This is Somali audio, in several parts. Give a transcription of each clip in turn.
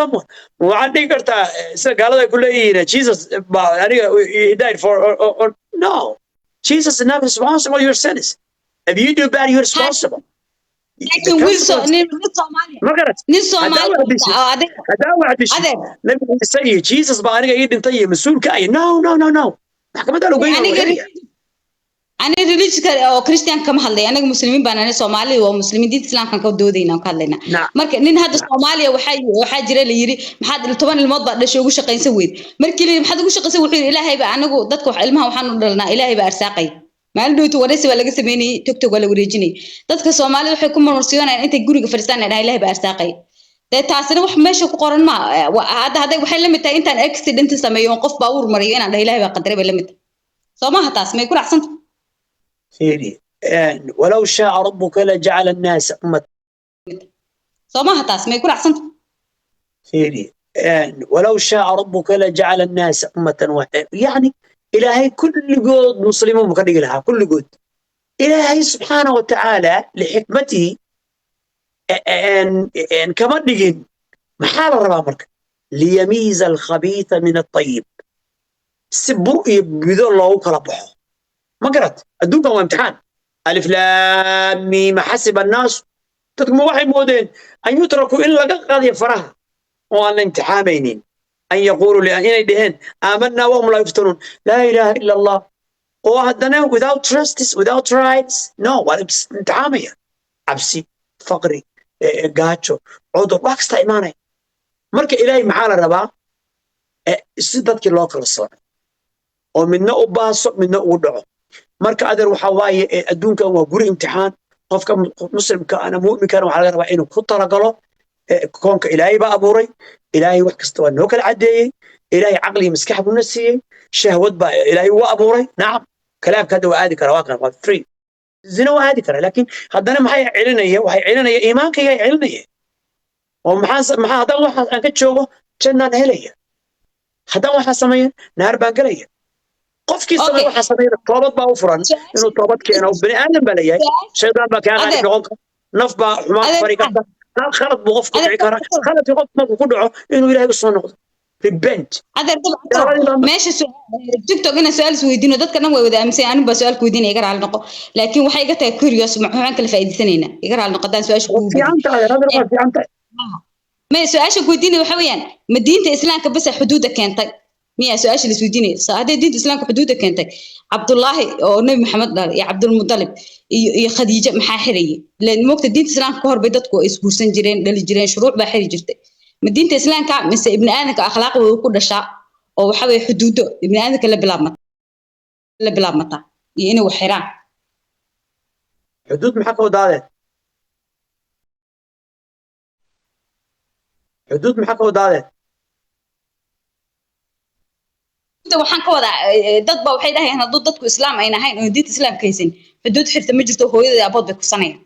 someone وعندي قرتا قال هذا كله Jesus he died for or no Jesus is not responsible for your sins if you do bad you're responsible لكن ويلسون نين سوماليا ما قرأت نين سوماليا هذا واحد لما يسوي Jesus بقى أنا قاعد طيب مسؤول كأي no محكمة ده لو أنا ريليج أو كريستيان كم هالله أنا مسلمين بنا سومالي ومسلمين دين إسلام كان كودودينا وكلنا مرك نين هذا سوماليا وحاجة اللي يري محد طبعا الموضوع ده شو شقين سويد مرك اللي محد وش شقين سويد إلهي بقى أنا جو ضدك علمها وحنا لنا إلهي بقى أرساقي ما عنده تورثي ولا قسميني تكتب ولا وريجني ضدك سومالي وحكم مرسيون أنت جوري فرستان إلهي بقى أرساقي تاسنا وح ماشي قرن ما هذا وحلا متى أنت أكسيدنت سميون قف باور مريين على إلهي بقى قدري بلا متى سوما هتاس ما يكون أحسن فيري ولو شاء ربك لجعل الناس أمة سوما هتاس ما يكون أحسن فيري ولو شاء ربك لجعل الناس أمة واحدة يعني إلهي كل جود مسلمون بخلق لها كل جود إلهي سبحانه وتعالى لحكمته أن كمان نجين محال الربامرك ليميز الخبيث من الطيب سبوا يبدو الله كربحه ما قرأت الدنيا هو امتحان ألف لام ميم حسب الناس تتكلم واحد مودين أن يتركوا إلا قد يفرها وأن امتحانين أن يقولوا لأهين آمنا وهم لا يفتنون لا إله إلا الله وهدنا without justice without rights no امتحانية عبسي فقري قاتشو عذر واكستا إيماني مركا إلهي محال الربا سيدتك الله كالصور ومنه أباسو منه أودعو marka adeer waxa waaye adduunkan waa guri imtixaan qofka muslimka ana mu'minkan waxa laga rabaa inuu ku talagalo koonka ilaahay baa abuuray ilaahay wax kasta waa noo kala cadeeyay ilaahay caqli maskax buu na siiyay shahwad baa ilaahay waa abuuray nacam kalaamka hada waa aadi kara waa kan waa free zina waa aadi kara laakiin haddana waxay celinaya iimaankayga celinaya oo maxaa haddaan waxaas aan ka joogo jannaan helaya haddaan waxaa sameeya naar baan gelaya qofkii samay waxa sameeyay toobad baa u furan inuu toobad keeno bani aadam baa leeyahay shaydaan baa kaa qani noqon naf baa xumaan fariiqada khalad buu qofku dhici kara khalad qof markuu ku dhaco inuu ilaahay u soo noqdo repent meesha tiktok ina su'aal isweydiino dadka dhan way wada aaminsan anigu baa su'aal ku weydiinaya iga raali noqo laakiin waxay iga tahay curious maxaan kala faa'iideysanayna iga raali noqo daan su'aasha ku weydiinay ما سؤال كوديني وحويان مدينة الإسلام كبس حدودها كانت مية سؤال اللي سوديني هذا دين الإسلام كحدودها كانت عبد الله أو نبي محمد يا عبد المطلب يا خديجة محاحرية لأن وقت الدين الإسلام كهر بيدتكو إسبوع سنجرين للجيران شروع بحري جرتي مدينة الإسلام كان مثل ابن آدم كأخلاق وكل شيء أو حوي حدوده ابن آدم كلا بلا مطا يعني وحيران حدود محكو داله حدود محكو داله waxaan ka wadaa dad ba waxay dhahayn hadduu dadku islaam ayna ahayn oo diinta islaamka haysan xuduud xirta ma jirto hooyada abood bay ku sanayaan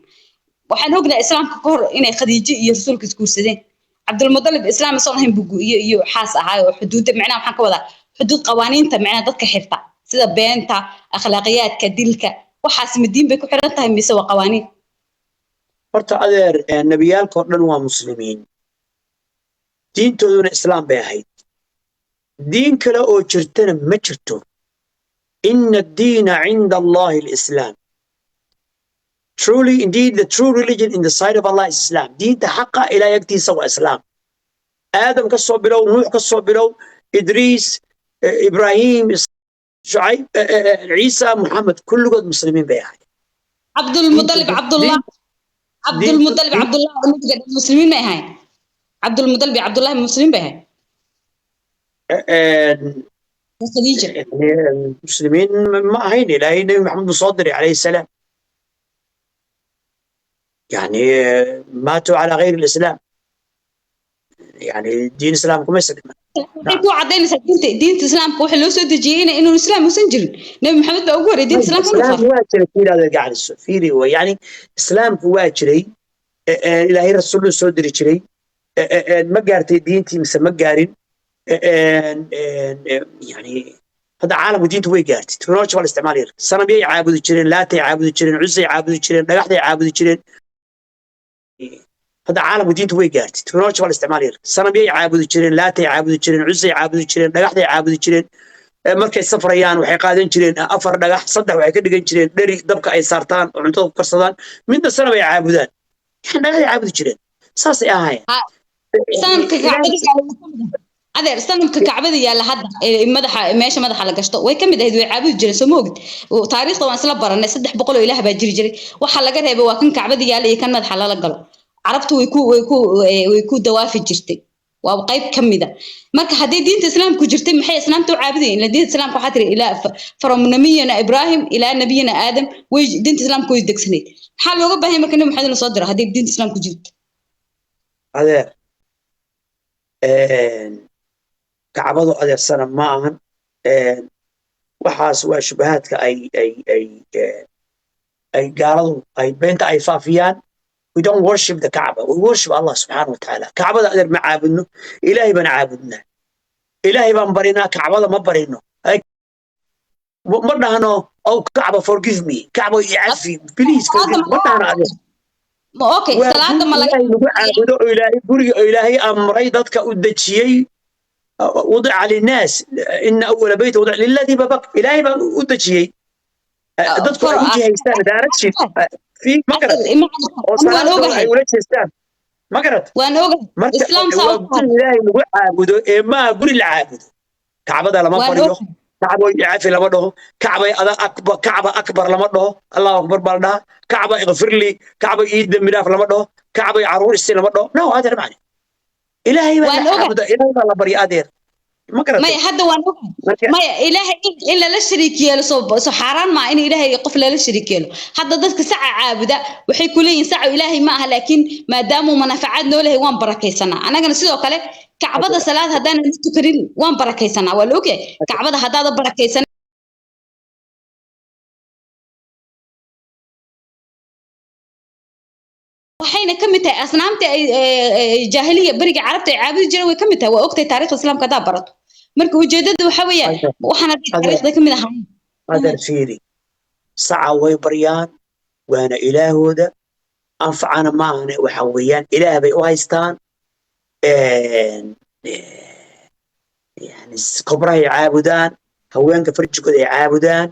waxaan ognahay islaamka ka hor inay khadiijo iyo rasuulka isguursadeen cabdul mudallib islaam soo ahayn bugu iyo xaas ahaa oo xuduud macnaha waxaan ka wadaa xuduud qawaaniinta macnaha dadka xirta sida beenta akhlaaqiyadka dilka waxaas madiin bay ku xiran tahay mise waa qawaaniin horta adeer nabiyaalka oo dhan waa muslimiin diintooduna islaam bay ahayd دين كلا أو جرتنا ما جرتو إن الدين عند الله الإسلام truly indeed the true religion in the sight of Allah is Islam دين تحقق إلى يكتي سوى إسلام آدم كالصوبلو نوح كالصوبلو إدريس إبراهيم شعيب عيسى محمد كل قد مسلمين بيها عبد المطلب عبد الله عبد المطلب عبد الله المسلمين ما هاي عبد المطلب عبد الله المسلمين بيها خديجة المسلمين ما هين لا هين محمد الصادري عليه السلام يعني ماتوا على غير الإسلام يعني دين الإسلام كم يسلم هو عدين دين الإسلام كوح لو سود جينا إنه الإسلام مسنجل نبي محمد بأقول دين الإسلام هو كذا هذا قاعد السفيري ويعني الإسلام هو شري إلهي رسول الله صدري شري ما قارتي دينتي مثل ما قارين يعني هذا عالم ودينته وين قارتي تكنولوجيا والاستعمال الصنم يعبدوا جيرين لا تعبدوا جيرين عزة يعبدوا جيرين دغحد يعبدوا جيرين هذا عالم ودينته way gaartay technology baa la isticmaalaya sanamyay caabudi jireen laatay caabudi jireen cusay caabudi jireen dhagaxday caabudi jireen markay safrayaan waxay qaadan jireen afar dhagax saddex waxay ka dhigan jireen dheri dabka ay saartaan oo cuntada ku karsadaan midna sanam ay caabudaan dhagaxday caabudi jireen saasay ahaayeen sanamka kacbada adeer sanamka kacbada yaala hadda madaxa meesha madaxa la gashto way kamid ahayd way caabudi jireen soo moogid taariikhda waan isla baranay 300 oo ilaah baa jiri jiray waxa laga reebay waa kan kacbada yaala iyo kan madaxa la galo carabtu way ku dawaafi jirtay waa qayb kamida marka hadii diinta islaamku jirtay maxay islaamtu caabudeen la diinta islaamku waxa tiri ilaa from nabiyina ibrahim ila nabiyina adam way diinta islaamku way degsaneed waxa looga baahay marka nabi maxamed soo diray hadii diinta islaamku jirto adeer kacbadu adeersana ma ahan waxaas waa shubahaadka ay gaaladu ay beenta ay faafiyaan. We don't worship the Kaaba. We worship Allah subhanahu wa ta'ala. Kaaba da adeer ma caabudno. Ilaahay baan caabudnaa. Ilaahay baan barinaa. Kaabada ma barino. Ma dhahno, oh Kaaba forgive me. Kaaba icafi. Please forgive me. Ma dhahno adeer. Okay, salaada ma laga caabudo Ilaahay guriga Ilaahay amray dadka u dajiyay وضع للناس إن أول بيت وضع للذي ببق إلهي بان u dajiyay dadku ay u jihaystaan direction في مقرد وصلاة أي ولا تستان مقرد إسلام صوت إلهي نقول عابده ما أقول العابد كعبة لما فريو كعبة يعافي لما ده كعبة أكبر كعبة أكبر لما ده الله أكبر برده كعبة يغفر لي كعبة يد مداف لما ده كعبة يعرور السنة لما ده لا هذا المعنى إلهي ما عابده إلهي الله بري أدير ما يحد وانوغا ما إلهي إلا لا شريك يلو سو حرام ما إن إلهي قفل لا شريك يلو حتى دتك ساعة عابدة وحي كلين ساعة إلهي معها لكن ما داموا منافعات نوله وان بركي سنة أنا قلنا سيدو قال كعبة صلاة هدانا نستكرين وان بركي سنة ولا أوكي كعبة هدانا بركي سنة waxayna kamid tahay asnaamta jaahiliga bariga carabta ay caabudi jireen way kamid tahay waa ogtay taariikhda islaamka daa barato marka ujeedadu waxa weeyaan waxana taariikhda kamid ahaa adeer fiiri saca way baryaan waana ilaahooda anfacana maahane waxa weeyaan ilaah bay u haystaan yani kobrahay caabudaan haweenka farjigooda ay caabudaan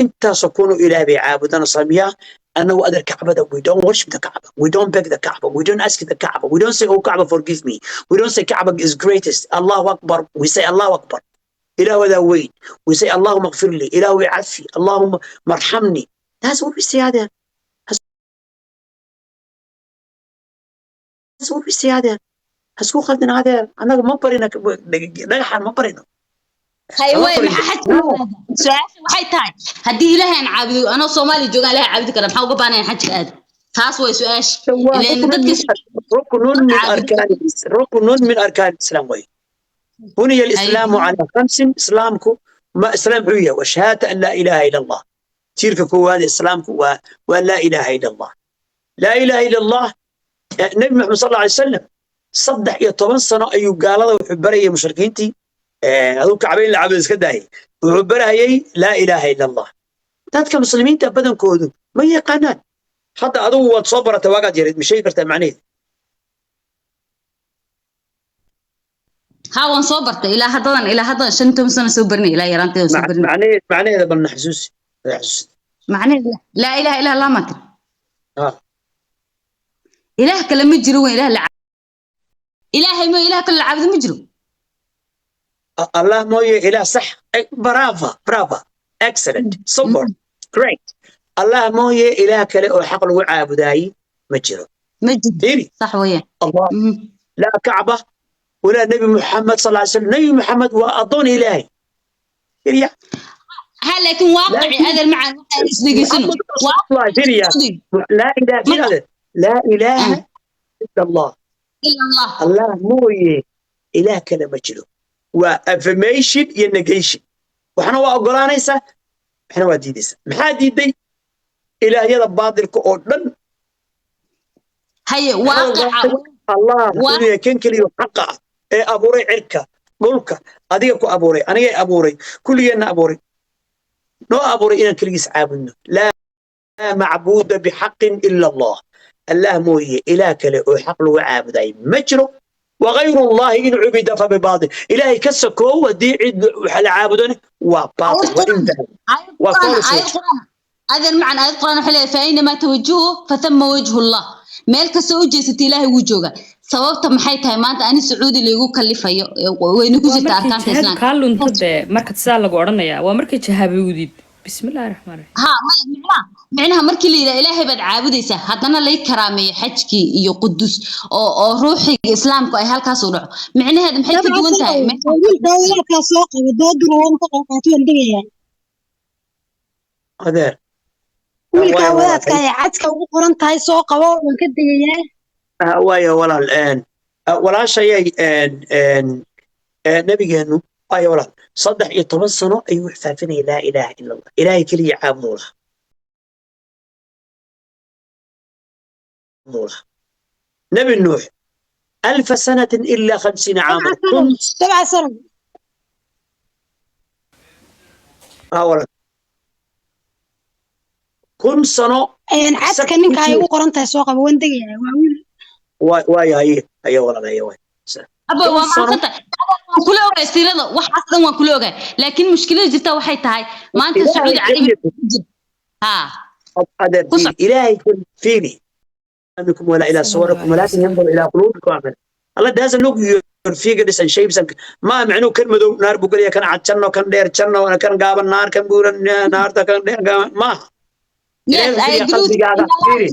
intaasoo kunu ilaah bay caabudaan samiyaa أنا وأدر كعبة we don't worship the Kaaba we don't beg the Kaaba we don't ask the Kaaba we don't say oh Kaaba forgive me we don't say Kaaba is greatest Allahu Akbar we say Allahu Akbar إله ذا وين we say اللهم اغفر لي إله يعفي اللهم مرحمني that's what we say هذا that's what we say هذا هسكو خلدنا هذا أنا ما برينا نجح ما برينا هاي ما حد سؤال waxay tahay hadii ilaahay aan caabudo ana Soomaali joogan ilaahay caabudi kara maxaa uga baahnaa xaj aad taas way su'aash ركن من أركان الإسلام وين بني الإسلام على 5 إسلامكم ما إسلام هي وشهادة أن لا إله إلا الله تيرك هذا إسلامكم ولا إله إلا الله لا إله إلا الله النبي محمد صلى الله عليه وسلم صدح يا 10 سنة أيو قال هذا وحبري مشركينتي هذو كعبين العبد اسكداهي وحبرهاي لا إله إلا الله dadka muslimiinta badankoodu ma yaqaanaan hadda adigu waad soo baratay waagaad yareed ma sheegi kartaa macnaheed ها وان soo bartay ilaa haddan 5 sano soo barnay ilaa yaraanteeda soo barnay macnaheeda bal naxsuus macnaheeda la ilaha illa allah ma tir ilaah kale ma jiro waa ilaah la ilaahay ma ilaah kale la caabud ma jiro الله مويه إله صح برافا excellent super great الله مويه إله كله حق له عابداي مجرو صح وياه الله لا كعبة ولا نبي محمد صلى الله عليه وسلم نبي محمد وأظن إلهي هل لكن واقعي هذا المعنى لا إله إلا الله الله مويه إله كله مجرو وافirmation iyo negation waxana waa ogolaanaysa waxana waa diidaysa maxaa diiday ilaahiyada baadilka oo dhan haye waaqica Allah wuxuu kan kaliyo xaqa ee abuuray cirka dhulka adiga ku abuuray aniga abuuray kulligeena abuuray noo abuuray inaan kaligiis caabudno la macbuuda bihaqqin illa Allah الله مويه إله كله وحق له عابد أي مجره وغير الله إن عبد فبباطل إلهي كسكو ودي عد وحل عابدونه وباطل وإن هذا المعنى آية القرآن حلو فأينما توجهوا فثم وجه الله مالك سوجي ست إلهي وجهه sababta maxay tahay maanta ani sacuudi leeyagu kalifayo waynu ku jirtaa arkaanka islaamka kaalun tade marka sidaa lagu oranaya waa markay jahaabudid bismillaahir rahmaanir rahiim macnaha markii la yiraahdo ilaahay baad caabudaysaa haddana lay karaameeyo xajkii iyo qudus oo ruuxiga islaamku ay halkaas u dhaco macnaheedu maxay ka duwan tahay dawladka soo qabo dooduna waan ka qaataan digaya adeer wiilka wadaadka ay cadka ugu qoran tahay soo qabo waan ka digayaa وايا ولا الآن ولا شيء نبينا أي ولا صدق يتوصلوا أي وحفافنا لا إله إلا الله إلهي كل يعبد الله نبي نوح 1000 سنة إلا 50 عاما 7 سنة ولا كل سنة عسكر نك هاي وقرنت سوق بوندقي واي هي ولا هي واي أبا وما صدق كل أوجه استيراد واحد أصلاً وكل أوجه لكن مشكلة جدا وحي تاعي ما أنت السعودي عربي هذا إلهي كن فيني أنكم ولا إلى صوركم ولكن ينظر إلى قلوبكم وعمل الله ده لازم نقول في قدس شيء بس ما معناه كلمة نار بقولي كان عتشنا كان دير تشنا وأنا كان قابل نار كان بورن نار كان دير ما Yes, I agree.